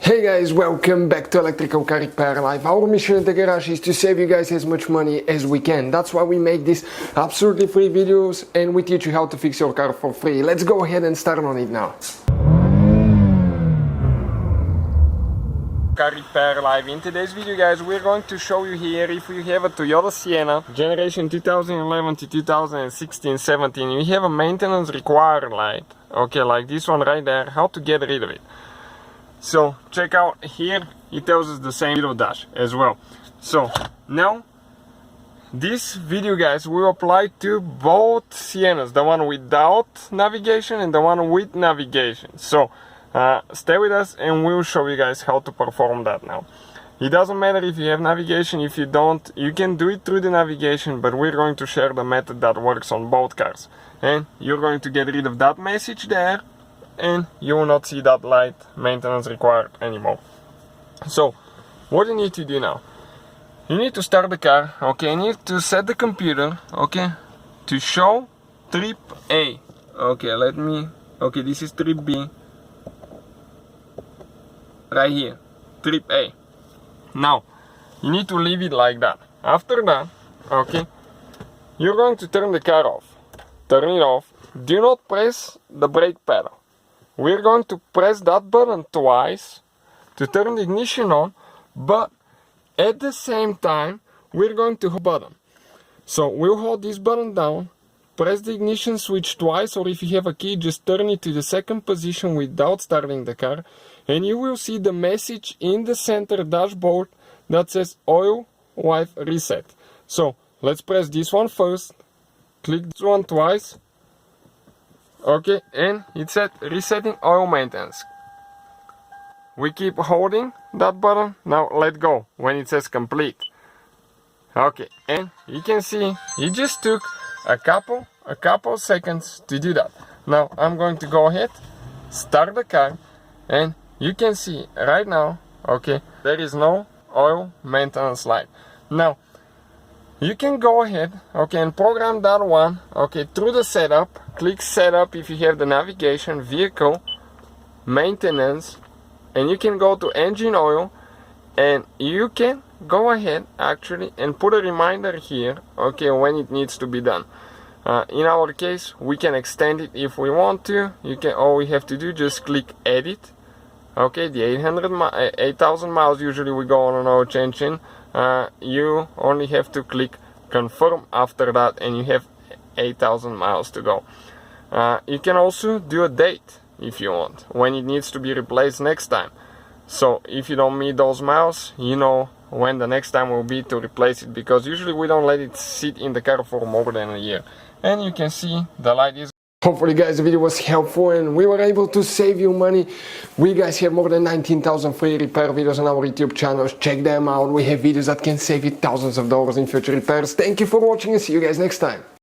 Hey guys, welcome back to Electrical Car Repair Live. Our mission at the garage is to save you guys as much money as we can. That's why we make these absolutely free videos and we teach you how to fix your car for free. Let's go ahead and start on it now. Car Repair Live. In today's video guys, we're going to show you here if you have a Toyota Sienna generation 2011 to 2016-17, you have a maintenance required light, okay, like this one right there, how to get rid of it. So check out here, it tells us the same little dash as well. So now this video guys will apply to both Siennas, the one without navigation and the one with navigation. So stay with us and we'll show you guys how to perform that now. It doesn't matter if you have navigation, if you don't, you can do it through the navigation, but we're going to share the method that works on both cars. And you're going to get rid of that message there, and you will not see that light maintenance required anymore. So what you need to do now, you need to start the car, okay, you need to set the computer, okay, to show trip A. Okay, this is trip B right here, trip A. Now you need to leave it like that. After that, okay, you're going to turn the car off. Turn it off. Do not press the brake pedal. We're going to press that button twice to turn the ignition on, but at the same time we're going to hold the button. So we'll hold this button down, press the ignition switch twice, or if you have a key, just turn it to the second position without starting the car, and you will see the message in the center dashboard that says oil wipe reset. So let's press this one first, click this one twice. Okay, and it said resetting oil maintenance. We keep holding that button. Now let go when it says complete. Okay, and you can see it just took a couple seconds to do that. Now I'm going to go ahead, start the car, and you can see right now, okay, there is no oil maintenance light. Now you can go ahead, okay, and program that one, okay, through the setup. Click setup if you have the navigation, vehicle, maintenance, and you can go to engine oil, and you can go ahead actually and put a reminder here, okay, when it needs to be done. In our case, we can extend it if we want to. You can, all we have to do, just click edit. Okay, the 8,000 miles usually we go on an oil change in. You only have to click confirm after that, and you have 8,000 miles to go. You can also do a date if you want, when it needs to be replaced next time. So if you don't meet those miles, you know when the next time will be to replace it, because usually we don't let it sit in the car for more than a year. And you can see the light is. Hopefully guys the video was helpful and we were able to save you money. We guys have more than 19,000 free repair videos on our YouTube channels. Check them out. We have videos that can save you thousands of dollars in future repairs. Thank you for watching and see you guys next time.